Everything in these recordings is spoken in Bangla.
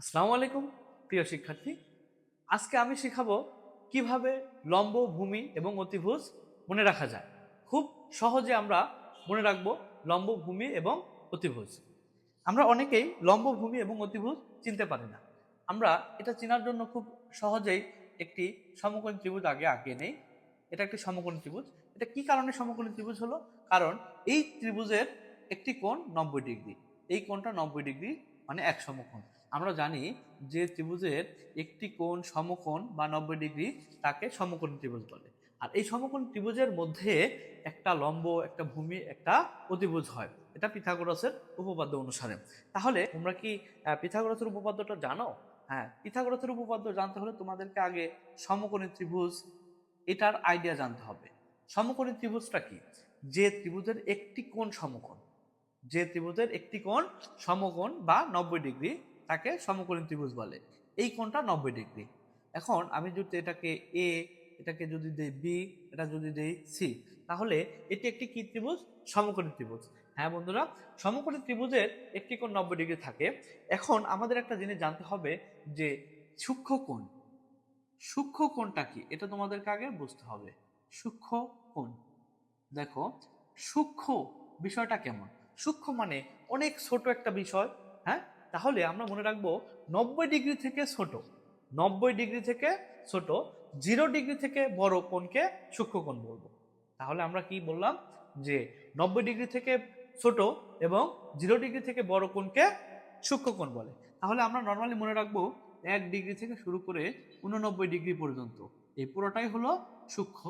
আসসালামু আলাইকুম প্রিয় শিক্ষার্থী। আজকে আমি শেখাবো কিভাবে লম্ব, ভূমি এবং অতিভুজ মনে রাখা যায়। খুব সহজে আমরা মনে রাখবো লম্ব, ভূমি এবং অতিভুজ। আমরা অনেকেই লম্ব, ভূমি এবং অতিভুজ চিনতে পারি না। আমরা এটা চেনার জন্য খুব সহজেই একটি সমকোণী ত্রিভুজ আগে আঁকিয়ে নেই। এটা একটি সমকোণী ত্রিভুজ। এটা কি কারণে সমকোণী ত্রিভুজ হলো? কারণ এই ত্রিভুজের একটি কোণ 90 ডিগ্রি। এই কোণটা 90 ডিগ্রি, মানে এক সমকোণ। আমরা জানি যে ত্রিভুজের একটি কোণ সমকোণ বা 90 ডিগ্রি, তাকে সমকোণী ত্রিভুজ বলে। আর এই সমকোণী ত্রিভুজের মধ্যে একটা লম্ব, একটা ভূমি, একটা অতিভুজ হয়। এটা পিথাগোরাসের উপপাদ্য অনুসারে। তাহলে তোমরা কি পিথাগোরাসের উপপাদ্যটা জানো? হ্যাঁ, পিথাগোরাসের উপপাদ্য জানতে হলে তোমাদেরকে আগে সমকোণী ত্রিভুজ এটার আইডিয়া জানতে হবে। সমকোণী ত্রিভুজটা কি? যে ত্রিভুজের একটি কোণ সমকোণ, যে ত্রিভুজের একটি কোণ সমকোণ বা 90 ডিগ্রি, তাকে সমকোণী ত্রিভুজ বলে। এই কোণটা 90 ডিগ্রি। এখন আমি যদি এটাকে এ, এটাকে যদি দেই বি, এটা যদি দেই সি, তাহলে এটি একটি কি ত্রিভুজ? সমকোণী ত্রিভুজ। হ্যাঁ বন্ধুরা, সমকোণী ত্রিভুজের একটি কোণ 90 ডিগ্রি থাকে। এখন আমাদের একটা জিনিস জানতে হবে যে সূক্ষ্ম কোণ। সূক্ষ্ম কোণটা কি এটা তোমাদেরকে আগে বুঝতে হবে। সূক্ষ্ম কোণ, দেখো সূক্ষ্ম বিষয়টা কেমন। সূক্ষ্ম মানে অনেক ছোট একটা বিষয়। হ্যাঁ, তাহলে আমরা মনে রাখবো 90 ডিগ্রি থেকে ছোট। 90 ডিগ্রি থেকে ছোট, 0 ডিগ্রি থেকে বড় কোণকে সূক্ষ্ম কোণ বলবো। তাহলে আমরা কি বললাম? যে 90 ডিগ্রি থেকে ছোট এবং 0 ডিগ্রি থেকে বড় কোণকে সূক্ষ্ম কোণ বলে। তাহলে আমরা নর্মালি মনে রাখবো 1 ডিগ্রি থেকে শুরু করে 89 ডিগ্রি পর্যন্ত এই পুরোটাই হলো সূক্ষ্ম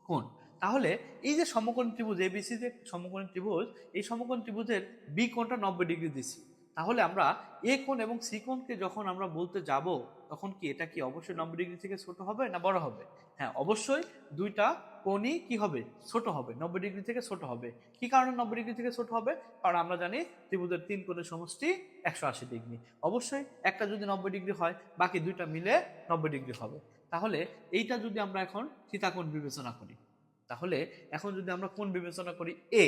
কোণ। তাহলে এই যে সমকোণ ত্রিভুজ এবিসি, যে সমকোণ ত্রিভুজ, এই সমকোণ ত্রিভুজের বি কোণটা 90 ডিগ্রি দিছি। তাহলে আমরা এ কোণ এবং সি কোণকে যখন আমরা বলতে যাব, তখন কি এটা কি অবশ্যই 90 ডিগ্রি থেকে ছোট হবে না বড় হবে? হ্যাঁ, অবশ্যই দুইটা কোণই কি হবে? ছোট হবে, 90 ডিগ্রি থেকে ছোট হবে। কি কারণে 90 ডিগ্রি থেকে ছোট হবে? কারণ আমরা জানি ত্রিভুজের তিন কোণের সমষ্টি 180 ডিগ্রি। অবশ্যই একটা যদি 90 ডিগ্রি হয়, বাকি দুইটা মিলে 90 ডিগ্রি হবে। তাহলে এইটা যদি আমরা এখন থিতা কোণ বিবেচনা করি, তাহলে এখন যদি আমরা কোণ বিবেচনা করি এ,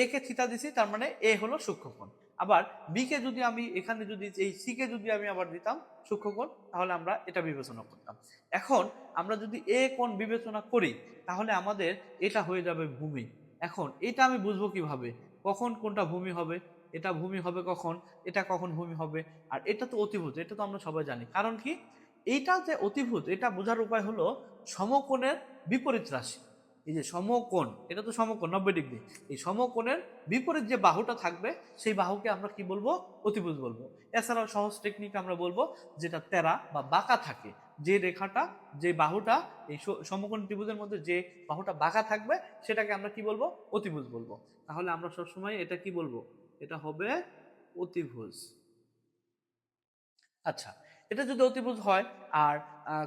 এ কে থিতা দিছি, তার মানে এ হলো সূক্ষ্মকোণ। আবার বি কে যদি আমি এখানে যদি এই সি কে যদি আমি আবার দিতাম সূক্ষ্মকোণ, তাহলে আমরা এটা বিবেচনা করতাম। এখন আমরা যদি এ কোণ বিবেচনা করি, তাহলে আমাদের এটা হয়ে যাবে ভূমি। এখন এটা আমি বুঝবো কিভাবে? কখন কোনটা ভূমি হবে? এটা ভূমি হবে কখন, এটা কখন ভূমি হবে? আর এটা তো অতিভুজ, এটা তো আমরা সবাই জানি। কারণ কি? এইটা যে অতিভুজ, এটা বোঝার উপায় হলো সমকোণের বিপরীত রাশি। এই যে সমকোণ, এটা তো সমকোণ 90 ডিগ্রি, এই সমকোণের বিপরীত যে বাহুটা থাকবে, সেই বাহুকে আমরা কি বলবো? অতিভুজ বলবো। এছাড়াও সহজ টেকনিক আমরা বলবো যেটা তেরা বা বাঁকা থাকে, যে রেখাটা, যে বাহুটা এই সমকোণ ত্রিভুজের মধ্যে যে বাহুটা বাঁকা থাকবে, সেটাকে আমরা কি বলবো? অতিভুজ বলবো। তাহলে আমরা সবসময় এটা কি বলবো? এটা হবে অতিভুজ। আচ্ছা, এটা যদি অতিভুজ হয় আর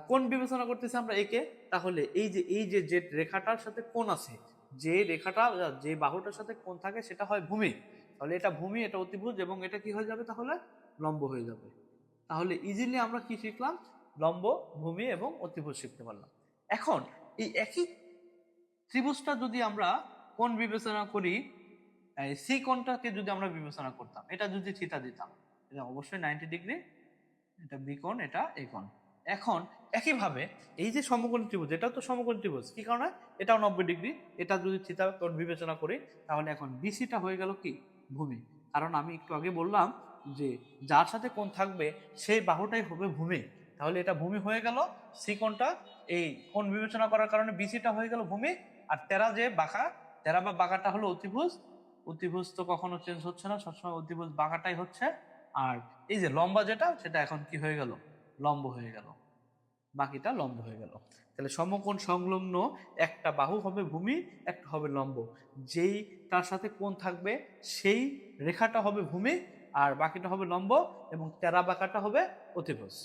কোণ বিবেচনা করতেছি আমরা একে, তাহলে এই যে যে রেখাটার সাথে কোণ আছে, যে রেখাটা, যে বাহুটার সাথে কোণ থাকে, সেটা হয় ভূমি। তাহলে এটা ভূমি, এটা অতিভুজ, এবং এটা কি হয়ে যাবে? তাহলে লম্ব হয়ে যাবে। তাহলে ইজিলি আমরা কি শিখলাম? লম্ব, ভূমি এবং অতিভুজ শিখতে পারলাম। এখন এই একই ত্রিভুজটা যদি আমরা কোণ বিবেচনা করি, সি কোণটাকে যদি আমরা বিবেচনা করতাম, এটা যদি থিতা দিতাম, এটা অবশ্যই 90 ডিগ্রি, এটা বি কোণ, এটা এ কোণ। এখন একইভাবে এই যে সমকোণী ত্রিভুজ, এটাও তো সমকোণী ত্রিভুজ, কি কারণে? এটাও 90 ডিগ্রি। এটা যদি থিতা কোণ বিবেচনা করি, তাহলে এখন বিসিটা হয়ে গেল কি? ভূমি। কারণ আমি একটু আগে বললাম যে যার সাথে কোণ থাকবে সেই বাহুটাই হবে ভূমি। তাহলে এটা ভূমি হয়ে গেল। সি কোণটা এই কোণ বিবেচনা করার কারণে বিসিটা হয়ে গেল ভূমি। আর তেরা যে বাঁকা, তেরা বা বাঁকাটা হলো অতিভুজ। অতিভুজ তো কখনো চেঞ্জ হচ্ছে না, সবসময় অতিভুজ বাঁকাটাই হচ্ছে। আর এই যে লম্বা যেটা, সেটা এখন কি হয়ে গেল? লম্ব হয়ে গেল, বাকিটা লম্ব হয়ে গেল। তাহলে সমকোণ সংলগ্ন একটা বাহু হবে ভূমি, একটা হবে লম্ব। যেই তার সাথে কোণ থাকবে সেই রেখাটা হবে ভূমি, আর বাকিটা হবে লম্ব, এবং তেরা বাঁকাটা হবে অতিভুজ।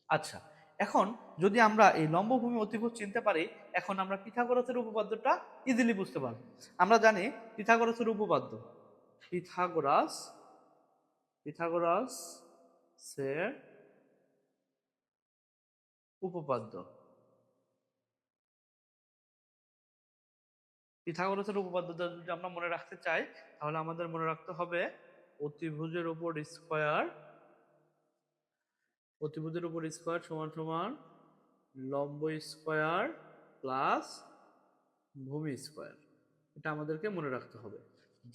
আচ্ছা, এখন যদি আমরা এই লম্ব, ভূমি, অতিভুজ চিনতে পারি, এখন আমরা পিথাগোরাসের উপপাদ্যটা ইজিলি বুঝতে পারবো। আমরা জানি পিথাগোরাসের উপপাদ্য, পিথাগোরাস, পিথাগোরাসের উপপাদ্য। পিথাগোরাসের উপপাদ্যটা যদি আমরা মনে রাখতে চাই, তাহলে আমাদের মনে রাখতে হবে অতিভুজের উপর স্কয়ার অতিভুজের উপর স্কোয়ার সমান সমান লম্ব স্কোয়ার প্লাস ভূমি স্কোয়ার। এটা আমাদেরকে মনে রাখতে হবে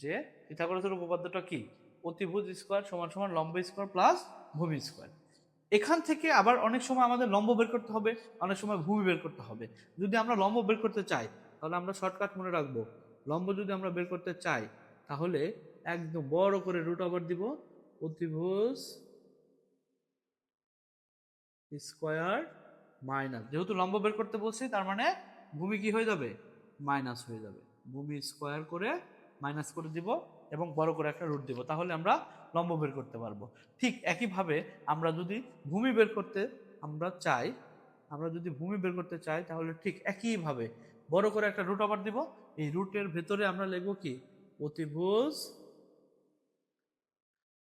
যে পিথাগোরাসের উপপাদ্যটা কি, অতিভুজ স্কোয়ার সমান সমান লম্ব স্কোয়ার প্লাস ভূমি স্কোয়ার। এখান থেকে আবার অনেক সময় আমাদের লম্ব বের করতে হবে, অনেক সময় ভূমি বের করতে হবে। যদি আমরা লম্ব বের করতে চাই তাহলে আমরা শর্টকাট মনে রাখবো, লম্ব যদি আমরা বের করতে চাই তাহলে একদম বড় করে রুট ওভার দিব অতিভুজ স্কোয়ার মাইনাস, যেহেতু লম্ব বের করতে বলছি তার মানে ভূমি কি হয়ে যাবে, মাইনাস হয়ে যাবে। ভূমি স্কোয়ার করে মাইনাস করে দিব এবং বড় করে একটা রুট দিব, তাহলে আমরা লম্ব বের করতে পারবো। ঠিক একইভাবে আমরা যদি ভূমি বের করতে চাই তাহলে ঠিক একইভাবে বড় করে একটা রুট আবার দিব। এই রুটের ভেতরে আমরা লিখবো কি, অতিভুজ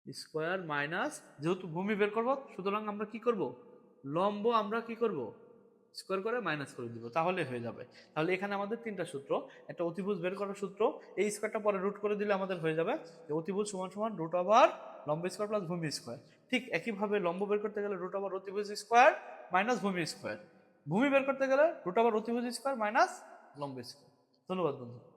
স্কোয়ার মাইনাস, যেহেতু ভূমি বের করব সুতরাং আমরা কি করব, লম্ব আমরা কি করব, স্কোয়ার করে মাইনাস করে দিব, তাহলে হয়ে যাবে। তাহলে এখানে আমাদের তিনটা সূত্র, একটা অতিভুজ বের করার সূত্র, এই স্কোয়ারটা পরে রুট করে দিলে আমাদের হয়ে যাবে যে অতিভুজ সমান সমান রুট ওভার লম্ব স্কোয়ার প্লাস ভূমি স্কোয়ার। ঠিক একইভাবে লম্ব বের করতে গেলে রুট ওভার অতিভুজ স্কোয়ার মাইনাস ভূমি স্কোয়ার, ভূমি বের করতে গেলে রুট ওভার অতিভুজ স্কোয়ার মাইনাস লম্ব স্কোয়ার। ধন্যবাদ বন্ধু।